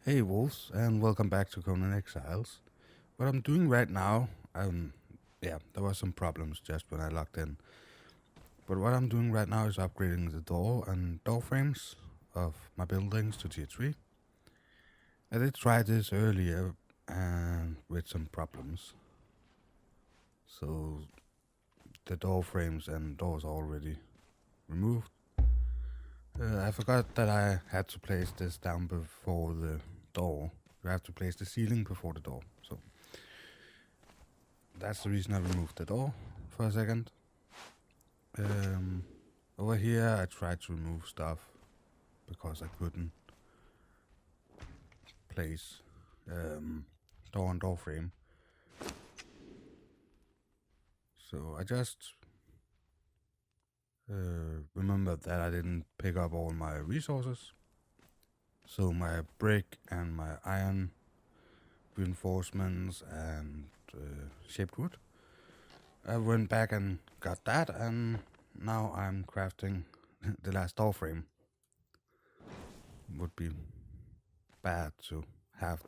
Hey wolves, and welcome back to Conan Exiles. What I'm doing right now, there were some problems just when I logged in. But what I'm doing right now is upgrading the door and door frames of my buildings to tier 3. I did try this earlier and with some problems. So the door frames and doors are already removed. I forgot that I had to place this down before the door. You have to place the ceiling before the door. So that's the reason I removed the door for a second. Over here I tried to remove stuff because I couldn't place door and door frame. So I just remembered that I didn't pick up all my resources. So my brick and my iron reinforcements and shaped wood. I went back and got that, and now I'm crafting the last door frame. Would be bad to have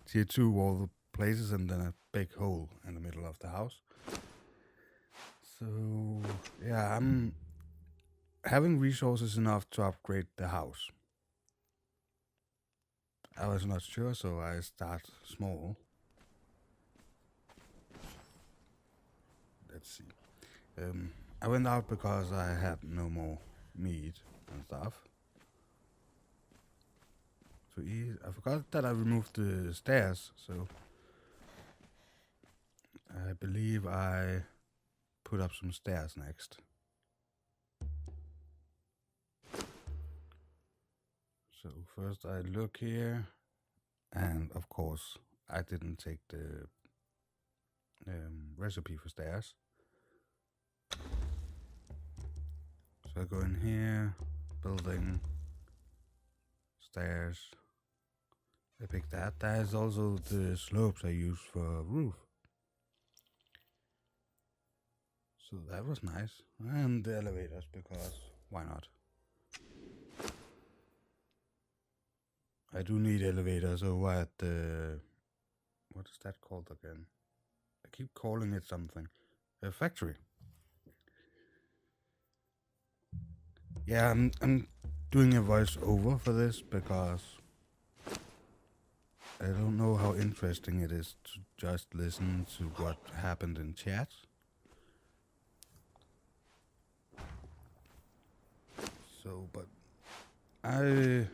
tier 2 all the places and then a big hole in the middle of the house. So yeah, I'm having resources enough to upgrade the house. I was not sure, so I start small. Let's see. I went out because I had no more meat and stuff to eat. I forgot that I removed the stairs, so I believe I put up some stairs next. So first I look here, and of course I didn't take the recipe for stairs. So I go in here, building, stairs. I pick that. That is also the slopes I use for roof. So that was nice. And the elevators, because why not? I do need elevators over at the... What is that called again? I keep calling it something. A factory. Yeah, I'm doing a voiceover for this because I don't know how interesting it is to just listen to what happened in chat. So, but I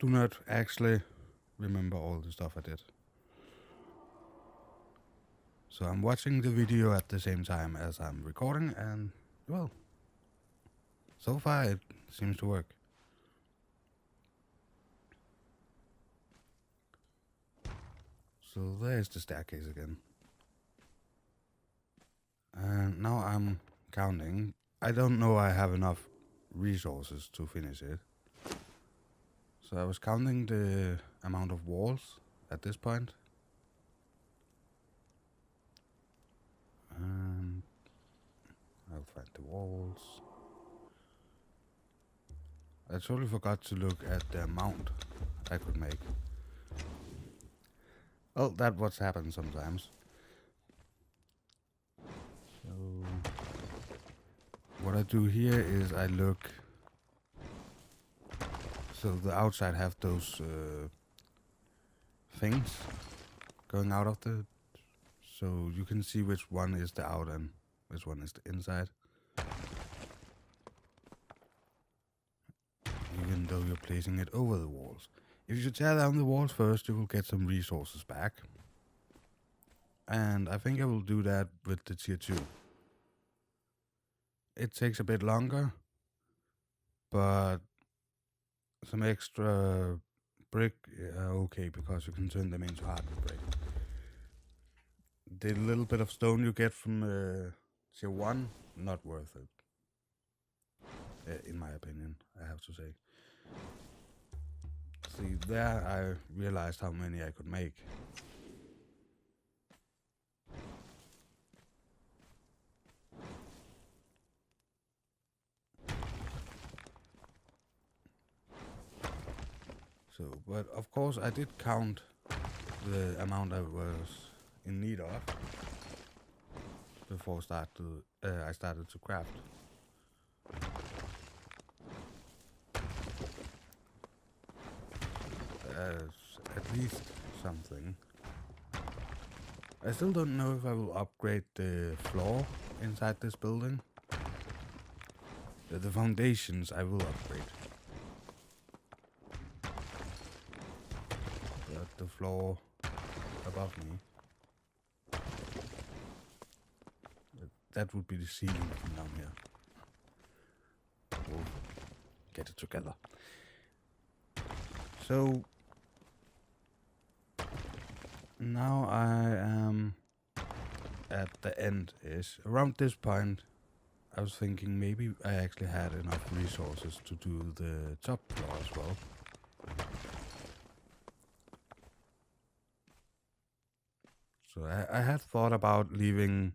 do not actually remember all the stuff I did. So I'm watching the video at the same time as I'm recording, and well, so far it seems to work. So there's the staircase again. And now I'm counting. I don't know I have enough resources to finish it. So I was counting the amount of walls at this point. And I'll find the walls. I totally forgot to look at the amount I could make. Well, that's what happens sometimes. So what I do here is I look. So the outside have those things going out of the... So you can see which one is the out and which one is the inside. Even though you're placing it over the walls. If you tear down the walls first, you will get some resources back. And I think I will do that with the tier 2. It takes a bit longer, but some extra brick are okay because you can turn them into hardened brick. The little bit of stone you get from tier 1, not worth it. In my opinion, I have to say. See, there I realized how many I could make. So, But of course I did count the amount I was in need of before I started to craft. As at least something. I still don't know if I will upgrade the floor inside this building. The foundations I will upgrade. But the floor above me, that would be the ceiling from down here. We'll get it together. So now I am at the end-ish. Around this point, I was thinking maybe I actually had enough resources to do the top floor as well. So I had thought about leaving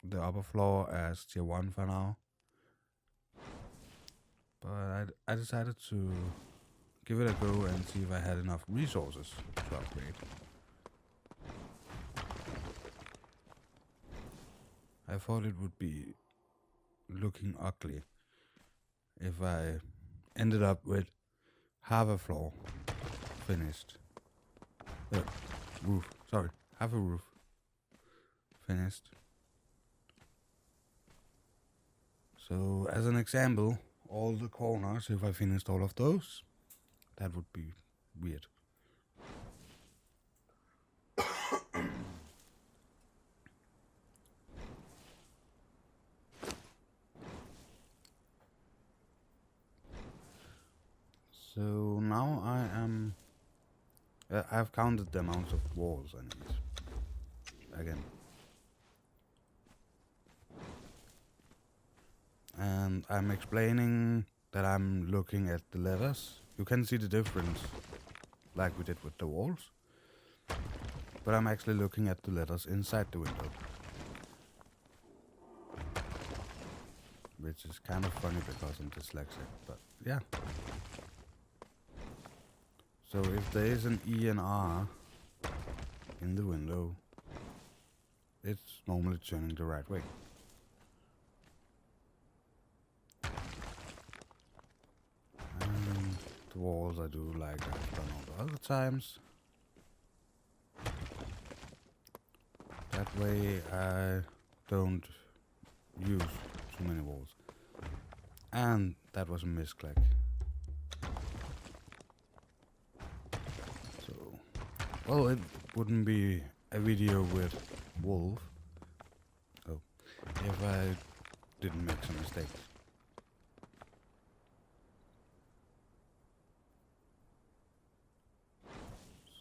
the upper floor as tier 1 for now. But I decided to give it a go and see if I had enough resources to upgrade. I thought it would be looking ugly if I ended up with half a floor finished. Half a roof finished. So as an example, all the corners, if I finished all of those, that would be weird. So now I've counted the amount of walls I need. Again. And I'm explaining that I'm looking at the letters. You can see the difference, like we did with the walls. But I'm actually looking at the letters inside the window. Which is kind of funny because I'm dyslexic, but yeah. So if there is an E and R in the window, it's normally turning the right way. And the walls I do like I've done all the other times. That way I don't use too many walls. And that was a misclick. Well, it wouldn't be a video with wolf. Oh, if I didn't make some mistakes.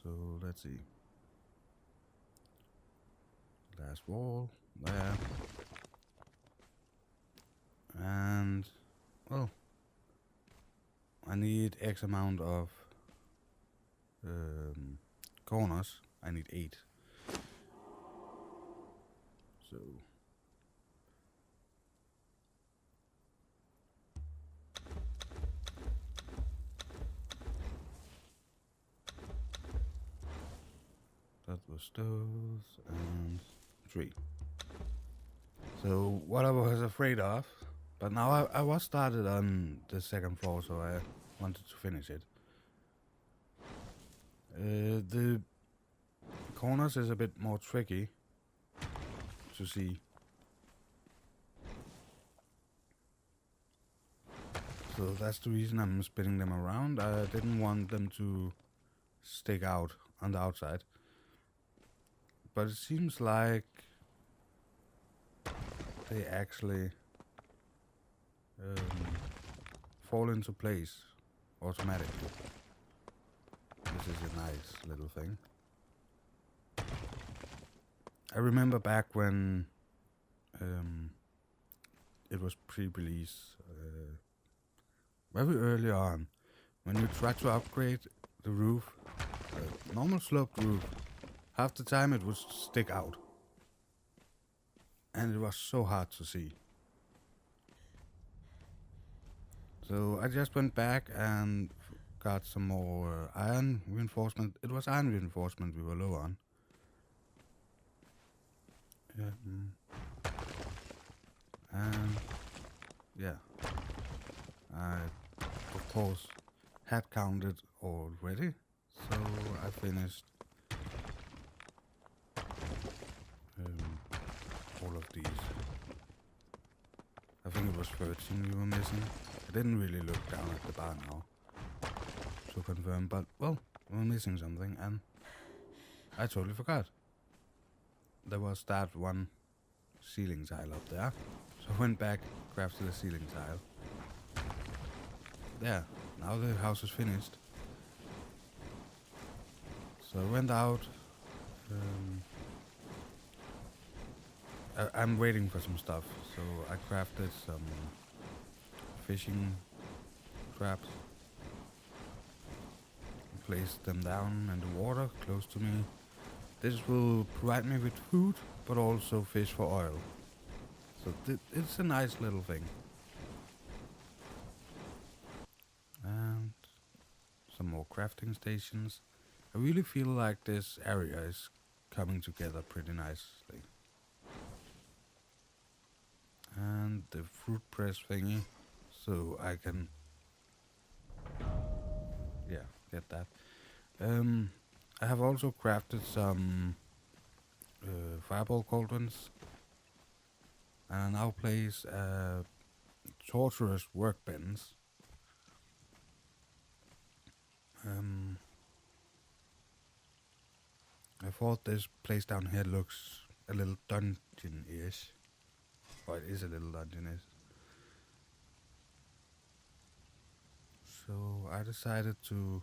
So let's see. Last wall there. And well, I need X amount of corners. I need 8. So that was those and 3. So what I was afraid of, but now I was started on the second floor, so I wanted to finish it. The corners is a bit more tricky to see. So that's the reason I'm spinning them around. I didn't want them to stick out on the outside. But it seems like they actually fall into place automatically. This is a nice little thing. I remember back when it was pre-release, very early on, when you try to upgrade the roof, normal sloped roof, half the time it would stick out. And it was so hard to see. So I just went back and got some more iron reinforcement. It was iron reinforcement we were low on. And yeah, I of course had counted already, so I finished all of these. I think it was 13 we were missing. I didn't really look down at the bar now to confirm, but well, we were missing something and I totally forgot. There was that one ceiling tile up there. So I went back, crafted a ceiling tile. There, now the house is finished. So I went out. I'm waiting for some stuff. So I crafted some fishing traps. Placed them down in the water close to me. This will provide me with food, but also fish for oil. So it's a nice little thing. And some more crafting stations. I really feel like this area is coming together pretty nicely. And the fruit press thingy, so I can, yeah, get that. I have also crafted some fireball cauldrons, and I now place torturous workbench. I thought this place down here looks a little dungeon-ish. Or it is a little dungeon-ish. So I decided to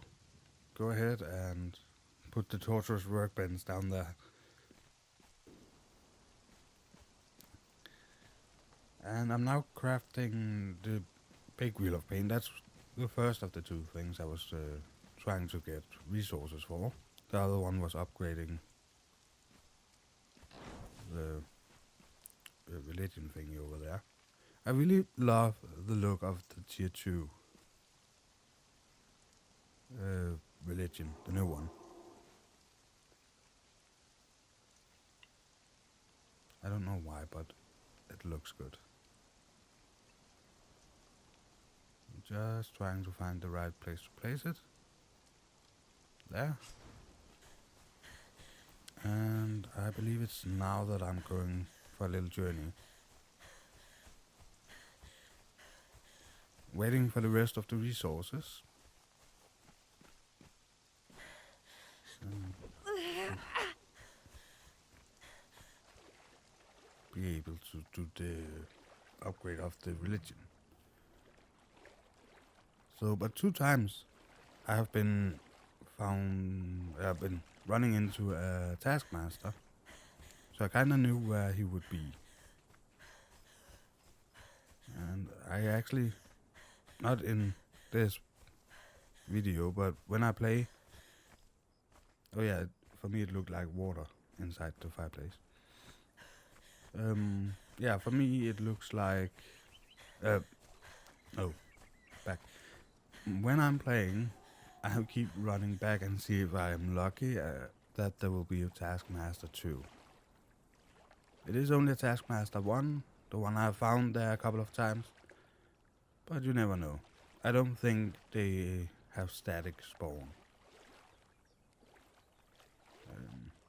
go ahead and put the torturous workbench down there. And I'm now crafting the big wheel of pain. That's the first of the two things I was trying to get resources for. The other one was upgrading the religion thingy over there. I really love the look of the tier 2 religion, the new one. I don't know why, but it looks good. I'm just trying to find the right place to place it. There. And I believe it's now that I'm going for a little journey. Waiting for the rest of the resources. Be able to do the upgrade of the religion. So, but 2 times I have been I've been running into a taskmaster, so I kinda knew where he would be. And I actually, not in this video, but when I play, oh yeah, for me it looked like water inside the fireplace. Yeah, for me it looks like, back. When I'm playing, I keep running back and see if I am lucky that there will be a Taskmaster 2. It is only a Taskmaster 1, the one I found there a couple of times, but you never know. I don't think they have static spawn.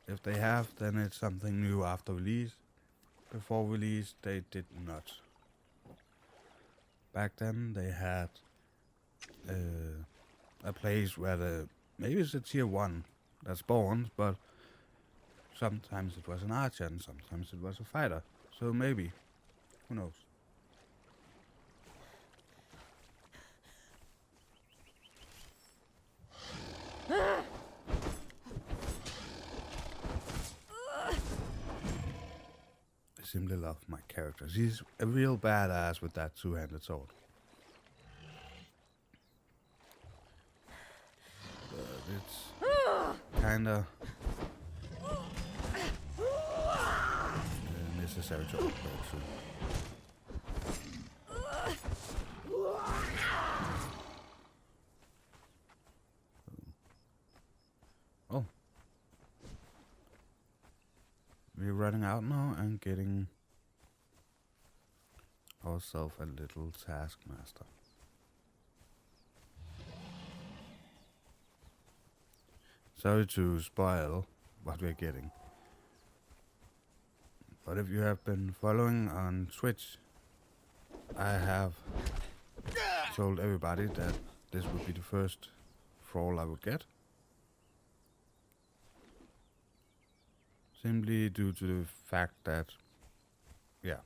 If they have, then it's something new after release. Before release, they did not. Back then, they had a place where maybe it's a tier 1 that spawns, but sometimes it was an archer and sometimes it was a fighter. So maybe, who knows? I simply love my character. He's a real badass with that 2-handed sword. It's kinda necessary to upgrade soon. we're running out now and getting ourselves a little taskmaster. Sorry to spoil what we're getting, but if you have been following on Twitch, I have told everybody that this would be the first Trall I would get. Simply due to the fact that, yeah,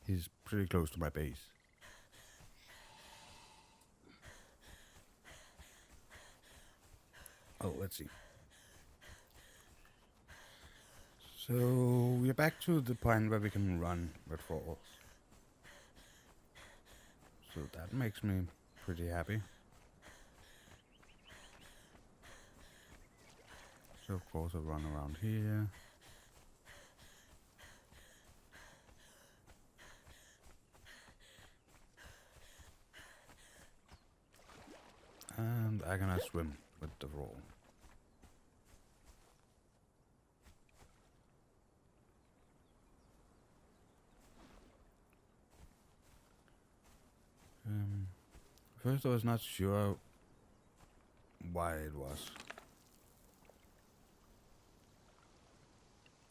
he's pretty close to my base. Oh, let's see. So we're back to the point where we can run with Tralls. So that makes me pretty happy. So of course I'll run around here. And I cannot swim with the Trall. First I was not sure why it was.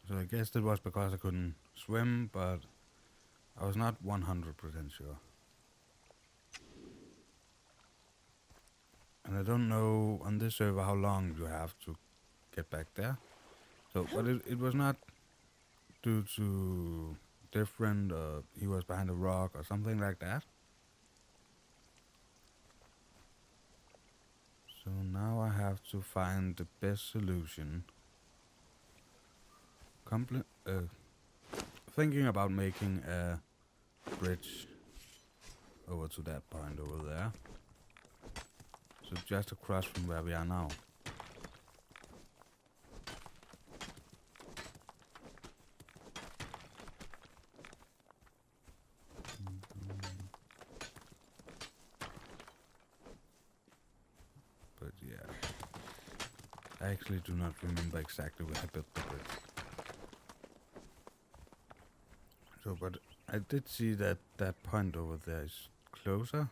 So I guess it was because I couldn't swim, but I was not 100% sure. And I don't know on this server how long you have to get back there. So, but it was not due to different, he was behind a rock or something like that. So now I have to find the best solution. Thinking about making a bridge over to that point over there. So just across from where we are now. But yeah, I actually do not remember exactly where I built the bridge. So, but I did see that that point over there is closer.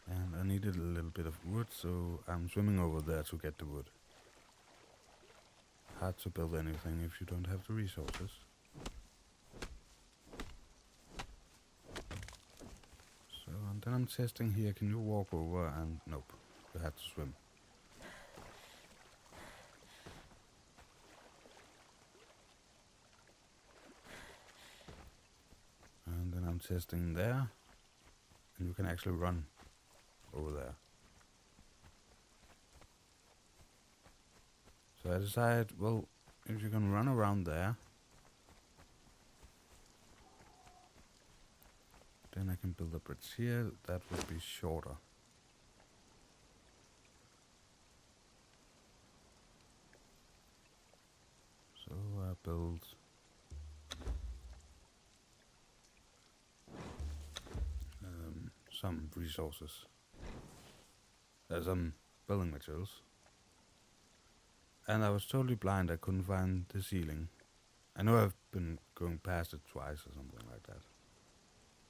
And I needed a little bit of wood, so I'm swimming over there to get the wood. Hard to build anything if you don't have the resources. So, and then I'm testing here, can you walk over? And nope, you have to swim. And then I'm testing there, and you can actually run over there. So I decided, well, if you can run around there, then I can build a bridge here. That would be shorter. So I build some resources. Some building materials. And I was totally blind, I couldn't find the ceiling. I know I've been going past it twice or something like that.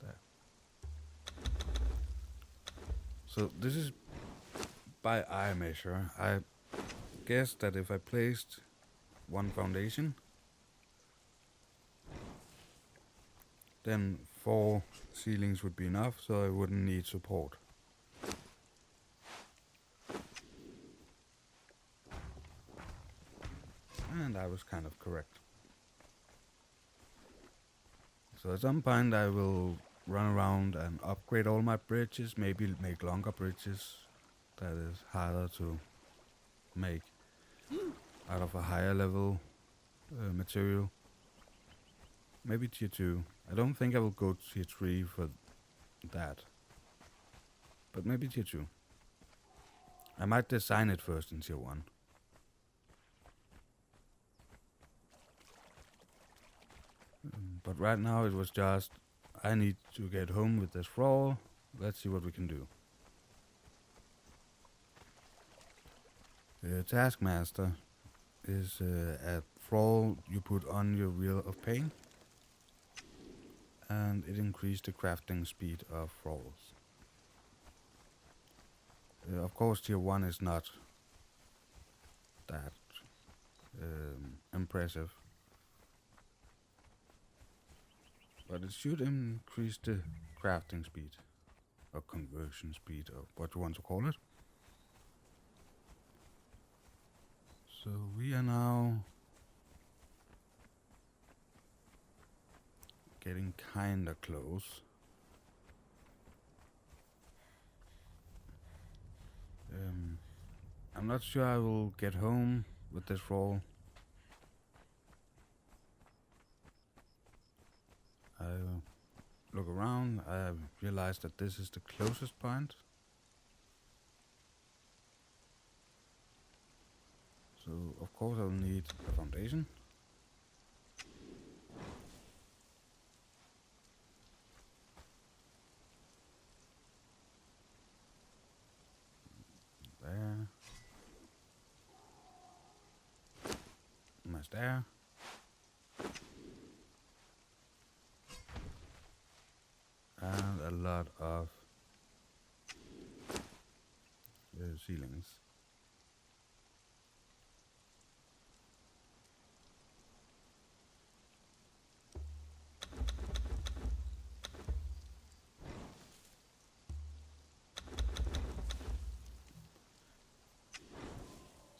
There. So this is by eye measure. I guess that if I placed one foundation, then 4 ceilings would be enough, so I wouldn't need support. And I was kind of correct. So at some point I will run around and upgrade all my bridges, maybe make longer bridges. That is harder to make out of a higher level material. Maybe tier 2. I don't think I will go to tier 3 for that. But maybe tier 2. I might design it first in tier 1. But right now it was just, I need to get home with this Trall, let's see what we can do. Taskmaster is a thrall you put on your wheel of pain, and it increased the crafting speed of thralls. Of course, tier 1 is not that impressive, but it should increase the crafting speed, or conversion speed, or what you want to call it. So we are now getting kinda close. I'm not sure I will get home with this roll. I look around, I realize that this is the closest point. So of course I will need a foundation. There. My stair. And a lot of ceilings.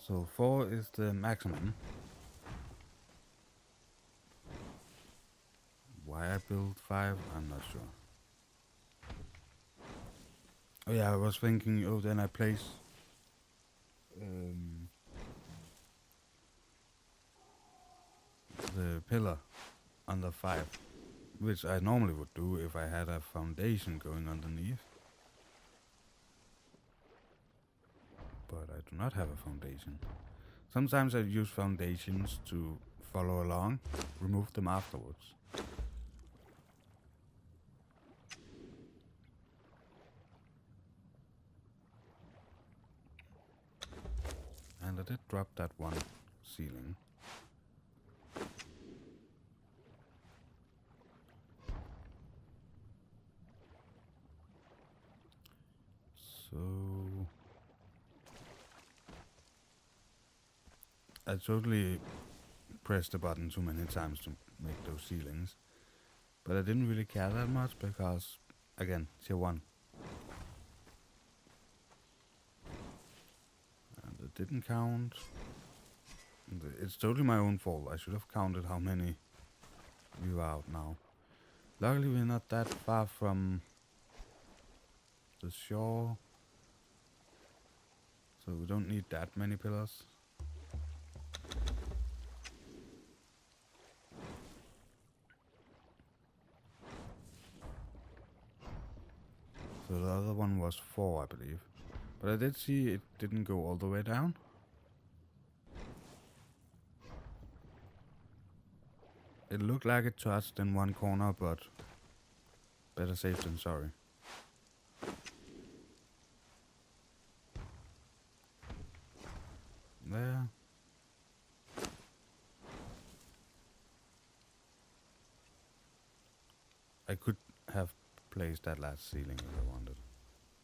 So 4 is the maximum. Why I built 5, I'm not sure. Oh yeah, I was thinking, oh then I place the pillar under 5, which I normally would do if I had a foundation going underneath. But I do not have a foundation. Sometimes I use foundations to follow along, remove them afterwards. And I did drop that one ceiling. So I totally pressed the button too many times to make those ceilings. But I didn't really care that much because, again, tier 1. And it didn't count. It's totally my own fault. I should have counted how many we were out now. Luckily we're not that far from the shore. So we don't need that many pillars. So the other one was 4, I believe. But I did see it didn't go all the way down. It looked like it touched in one corner, but better safe than sorry. There. I could have placed that last ceiling if I wanted.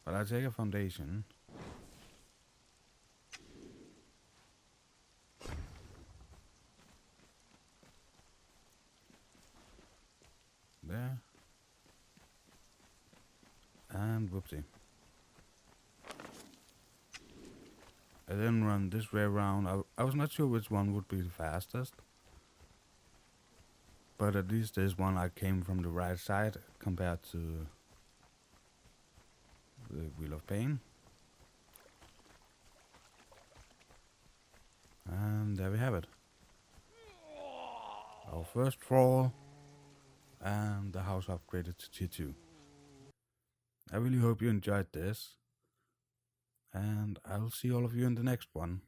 But I'll take a foundation. There. And whoopsie. I then run this way around. I was not sure which one would be the fastest. But at least this one I came from the right side compared to the Wheel of Pain. And there we have it. Our first Trall, and the house upgraded to tier 2. I really hope you enjoyed this, and I'll see all of you in the next one.